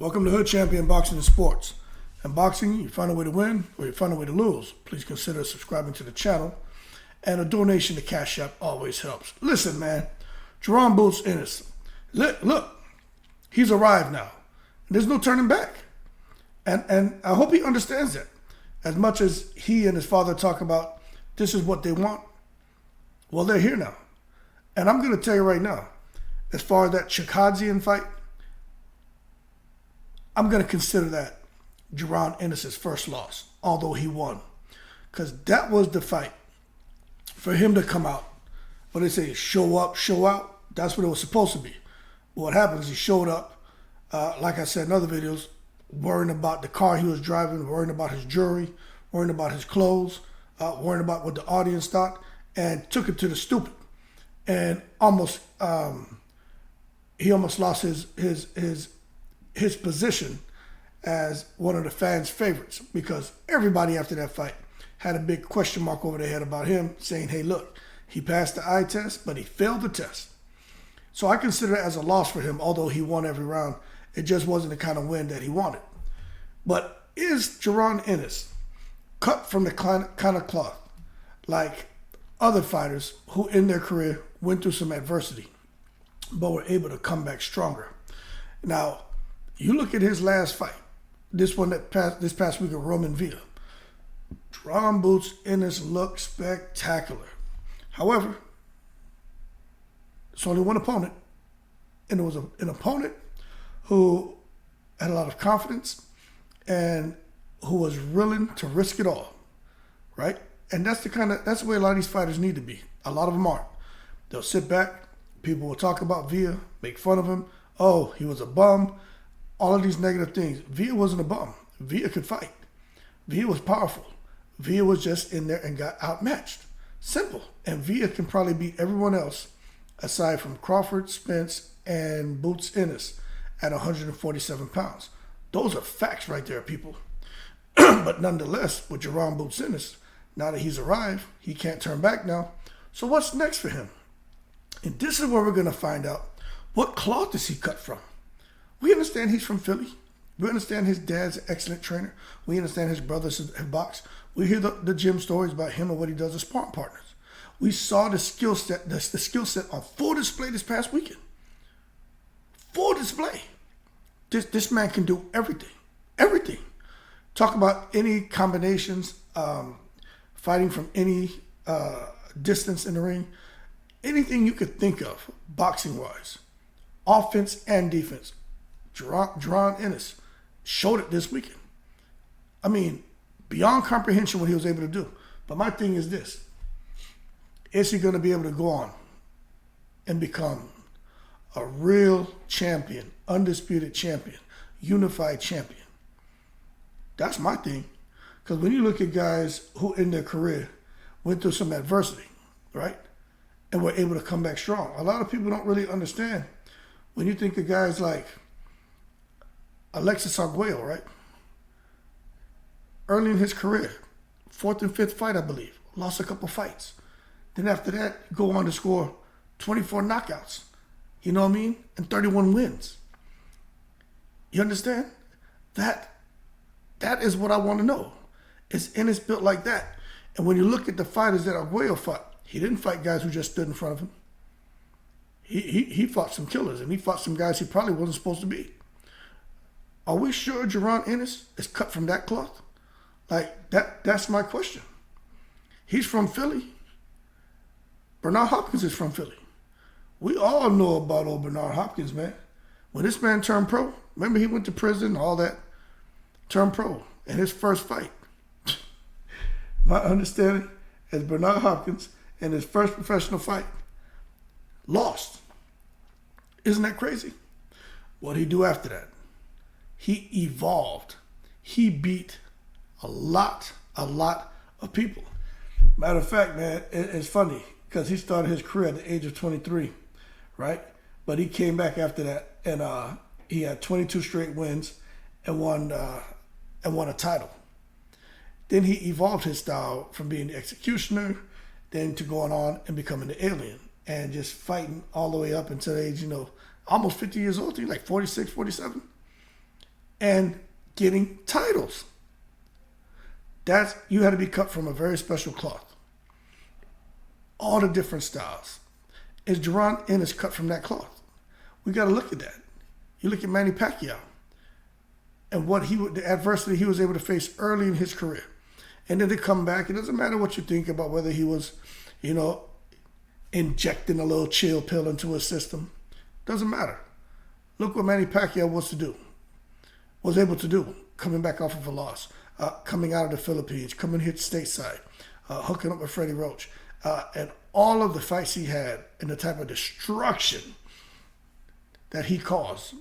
Welcome to Hood Champion Boxing and Sports. In boxing, you find a way to win or you find a way to lose. Please consider subscribing to the channel. And a donation to Cash App always helps. Listen, man. Jaron Boots Ennis. Look, he's arrived now. There's no turning back. And I hope he understands that. As much as he and his father talk about this is what they want, well, they're here now. And I'm going to tell you right now, as far as that Chikadzian fight, I'm going to consider that Jaron Ennis' first loss, although he won. Because that was the fight for him to come out. What they say, show up, show out. That's what it was supposed to be. What happened is he showed up, like I said in other videos, worrying about the car he was driving, worrying about his jewelry, worrying about his clothes, worrying about what the audience thought, and took it to the stupid. And he almost lost his position as one of the fans' favorites, because everybody after that fight had a big question mark over their head about him, saying, hey, look, he passed the eye test, but he failed the test. So I consider it as a loss for him, although he won every round. It just wasn't the kind of win that he wanted. But is Jaron Ennis cut from the kind of cloth like other fighters who in their career went through some adversity but were able to come back stronger? Now, you look at his last fight, this past week of Roman Villa. Jaron Boots Ennis looked spectacular. However, it's only one opponent, and it was an opponent who had a lot of confidence and who was willing to risk it all, right? And that's the way a lot of these fighters need to be. A lot of them aren't. They'll sit back, people will talk about Villa, make fun of him. Oh, he was a bum. All of these negative things. Villa wasn't a bum. Villa could fight. Villa was powerful. Villa was just in there and got outmatched. Simple. And Villa can probably beat everyone else aside from Crawford, Spence, and Boots Ennis at 147 pounds. Those are facts right there, people. But nonetheless, with Jaron Boots Ennis, now that he's arrived, he can't turn back now. So what's next for him? And this is where we're going to find out what cloth is he cut from. We understand he's from Philly. We understand his dad's an excellent trainer. We understand his brothers have boxed. We hear the gym stories about him and what he does as sparring partners. We saw the skill set on full display this past weekend. Full display. This man can do everything. Everything. Talk about any combinations, fighting from any distance in the ring. Anything you could think of, boxing-wise. Offense and defense. Jaron Ennis showed it this weekend. I mean, beyond comprehension what he was able to do. But my thing is this. Is he going to be able to go on and become a real champion, undisputed champion, unified champion? That's my thing. Because when you look at guys who in their career went through some adversity, right, and were able to come back strong, a lot of people don't really understand. When you think of guys like Alexis Arguello, right? Early in his career, 4th and 5th fight, I believe, lost a couple fights. Then after that, go on to score 24 knockouts, you know what I mean? And 31 wins. You understand? That is what I want to know. Is Ennis built like that? And when you look at the fighters that Arguello fought, he didn't fight guys who just stood in front of him. He fought some killers, and he fought some guys he probably wasn't supposed to be. Are we sure Jaron Ennis is cut from that cloth? Like, that's my question. He's from Philly. Bernard Hopkins is from Philly. We all know about old Bernard Hopkins, man. When this man turned pro, remember he went to prison, all that, turned pro in his first fight. My understanding is Bernard Hopkins in his first professional fight lost. Isn't that crazy? What did he do after that? He evolved. He beat a lot of people. Matter of fact, man, it's funny because he started his career at the age of 23, right? But he came back after that, and he had 22 straight wins and won a title. Then he evolved his style from being the executioner, then to going on and becoming the alien, and just fighting all the way up until the age, almost 50 years old, like 46, 47. and getting titles. You had to be cut from a very special cloth. All the different styles. Is Jaron Ennis cut from that cloth? We got to look at that. You look at Manny Pacquiao and the adversity he was able to face early in his career. And then to come back, it doesn't matter what you think about whether he was, injecting a little chill pill into his system. Doesn't matter. Look what Manny Pacquiao was able to do, coming back off of a loss, coming out of the Philippines, coming here stateside, hooking up with Freddie Roach, and all of the fights he had and the type of destruction that he caused,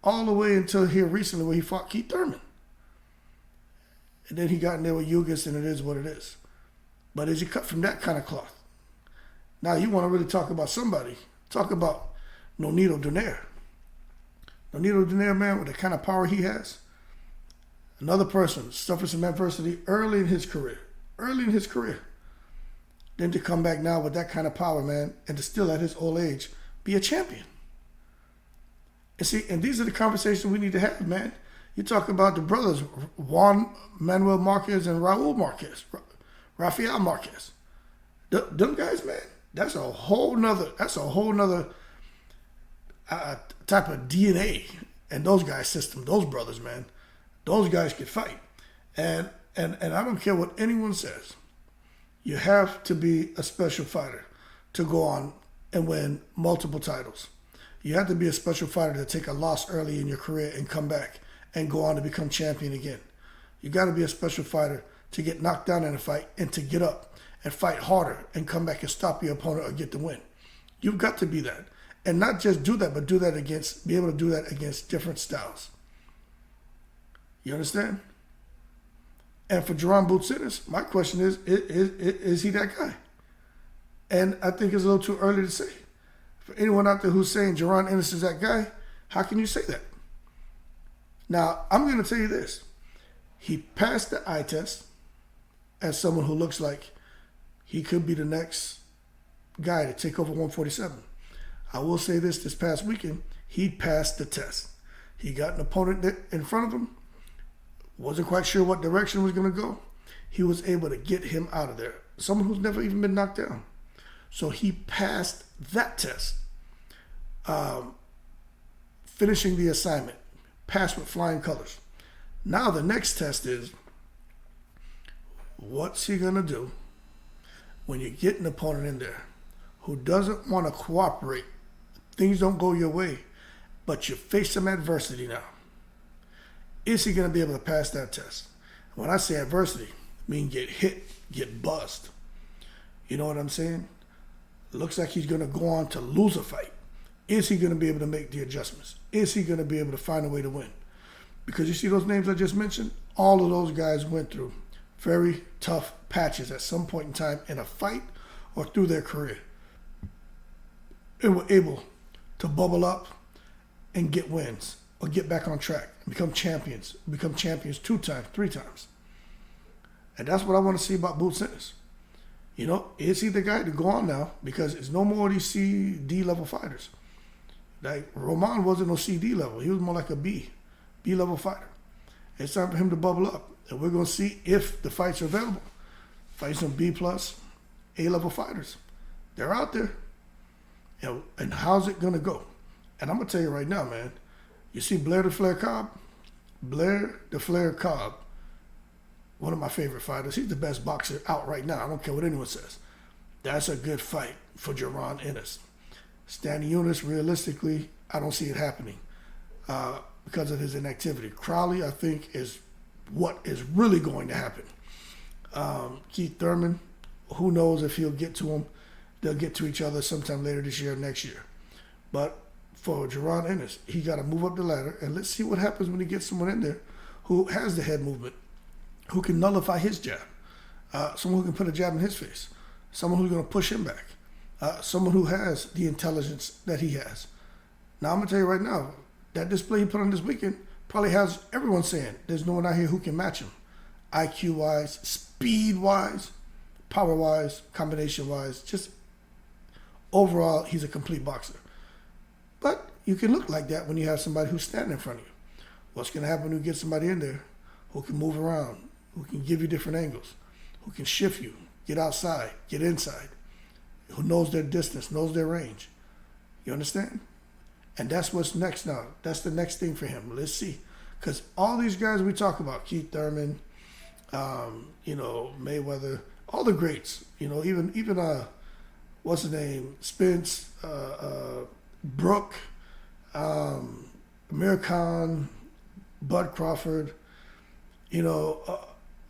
all the way until here recently where he fought Keith Thurman. And then he got in there with Yugas, and it is what it is. But is he cut from that kind of cloth? Now you want to really talk about somebody. Talk about Nonito Donaire. Nonito Donaire, man, with the kind of power he has. Another person suffered some adversity early in his career. Then to come back now with that kind of power, man, and to still at his old age be a champion. And see, and these are the conversations we need to have, man. You talk about the brothers, Juan Manuel Marquez and Rafael Marquez. Them guys, man, that's a whole nother type of DNA in those guys' system. Those brothers, man, those guys could fight. And I don't care what anyone says. You have to be a special fighter to go on and win multiple titles. You have to be a special fighter to take a loss early in your career and come back and go on to become champion again. You got to be a special fighter to get knocked down in a fight and to get up and fight harder and come back and stop your opponent or get the win. You've got to be that. And not just do that, but be able to do that against different styles. You understand? And for Jaron Boots Ennis, my question is he that guy? And I think it's a little too early to say. For anyone out there who's saying Jaron Ennis is that guy, how can you say that? Now, I'm going to tell you this. He passed the eye test as someone who looks like he could be the next guy to take over 147. I will say this past weekend, he passed the test. He got an opponent in front of him, wasn't quite sure what direction was going to go. He was able to get him out of there. Someone who's never even been knocked down. So he passed that test. Finishing the assignment. Passed with flying colors. Now the next test is, what's he going to do when you get an opponent in there who doesn't want to cooperate? Things don't go your way, but you face some adversity now. Is he going to be able to pass that test? When I say adversity, I mean get hit, get buzzed. You know what I'm saying? It looks like he's going to go on to lose a fight. Is he going to be able to make the adjustments? Is he going to be able to find a way to win? Because you see those names I just mentioned? All of those guys went through very tough patches at some point in time in a fight or through their career. And were able to bubble up and get wins or get back on track and become champions 2 times, 3 times. And that's what I want to see about Boots Ennis. Is he the guy to go on now? Because it's no more of these CD level fighters. Like Roman wasn't no CD level. He was more like a B level fighter. It's time for him to bubble up. And we're going to see if the fights are available. Fight some B plus, A level fighters. They're out there. And how's it going to go? And I'm going to tell you right now, man. You see Balir the Flair Cobb? Balir the Flair Cobb. One of my favorite fighters. He's the best boxer out right now. I don't care what anyone says. That's a good fight for Jaron Ennis. Standing Eunice, realistically, I don't see it happening because of his inactivity. Crowley, I think, is what is really going to happen. Keith Thurman, who knows if he'll get to him. They'll get to each other sometime later this year or next year. But for Jaron Ennis, he got to move up the ladder, and let's see what happens when he gets someone in there who has the head movement, who can nullify his jab, someone who can put a jab in his face, someone who's going to push him back, someone who has the intelligence that he has. Now, I'm going to tell you right now, that display he put on this weekend probably has everyone saying there's no one out here who can match him. IQ-wise, speed-wise, power-wise, combination-wise, just overall, he's a complete boxer. But you can look like that when you have somebody who's standing in front of you, What's going to happen when you get somebody in there who can move around, who can give you different angles, who can shift you, get outside, get inside, who knows their distance, knows their range. You understand? And that's what's next now. That's the next thing for him. Let's see. Because all these guys we talk about, Keith Thurman, Mayweather, all the greats, even what's his name, Spence, Brooke, Amir Khan, Bud Crawford,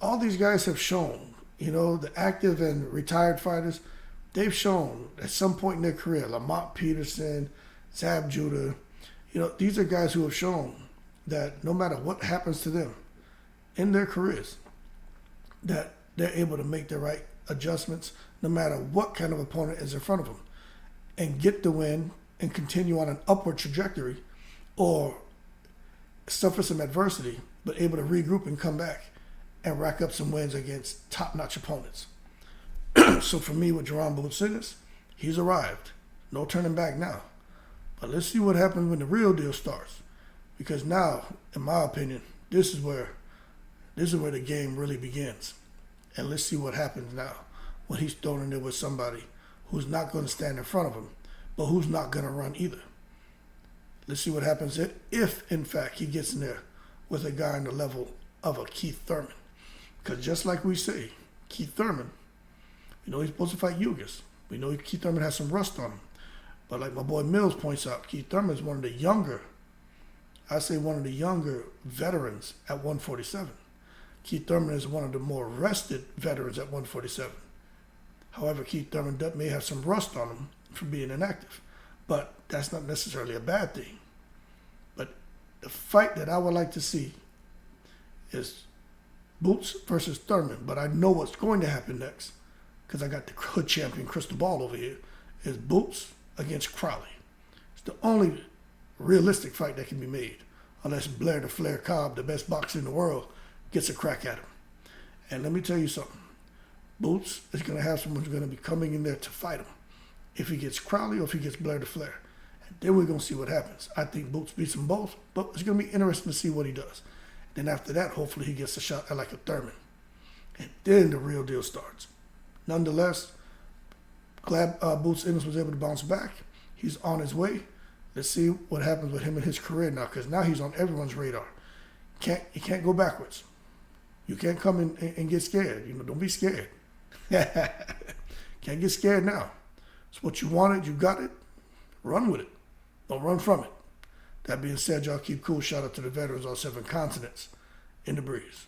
all these guys have shown, the active and retired fighters, they've shown at some point in their career, Lamont Peterson, Zab Judah, these are guys who have shown that no matter what happens to them in their careers, that they're able to make the right adjustments no matter what kind of opponent is in front of them and get the win and continue on an upward trajectory or suffer some adversity, but able to regroup and come back and rack up some wins against top-notch opponents. So for me, with Jaron Ennis, he's arrived. No turning back now. But let's see what happens when the real deal starts. Because now, in my opinion, this is where the game really begins. And let's see what happens now when he's thrown in there with somebody who's not going to stand in front of him, but who's not going to run either. Let's see what happens if in fact, he gets in there with a guy on the level of a Keith Thurman. Because just like we say, Keith Thurman, he's supposed to fight Ugas. We know Keith Thurman has some rust on him. But like my boy Mills points out, Keith Thurman is one of the younger veterans at 147. Keith Thurman is one of the more rested veterans at 147. However, Keith Thurman may have some rust on him for being inactive. But that's not necessarily a bad thing. But the fight that I would like to see is Boots versus Thurman. But I know what's going to happen next, because I got the hood champion crystal ball over here, is Boots against Crowley. It's the only realistic fight that can be made, unless Blair the Flair Cobb, the best boxer in the world, gets a crack at him. And let me tell you something. Boots is going to have someone who's going to be coming in there to fight him. If he gets Crowley or if he gets Blair the Flair. And then we're going to see what happens. I think Boots beats them both, but it's going to be interesting to see what he does. Then after that, hopefully he gets a shot at like a Thurman. And then the real deal starts. Nonetheless, glad Boots Ennis was able to bounce back. He's on his way. Let's see what happens with him in his career now, because now he's on everyone's radar. You can't go backwards. You can't come in and get scared. Don't be scared. Can't get scared now. It's what you wanted, you got it. Run with it. Don't run from it. That being said, y'all keep cool. Shout out to the veterans on 7 continents in the breeze.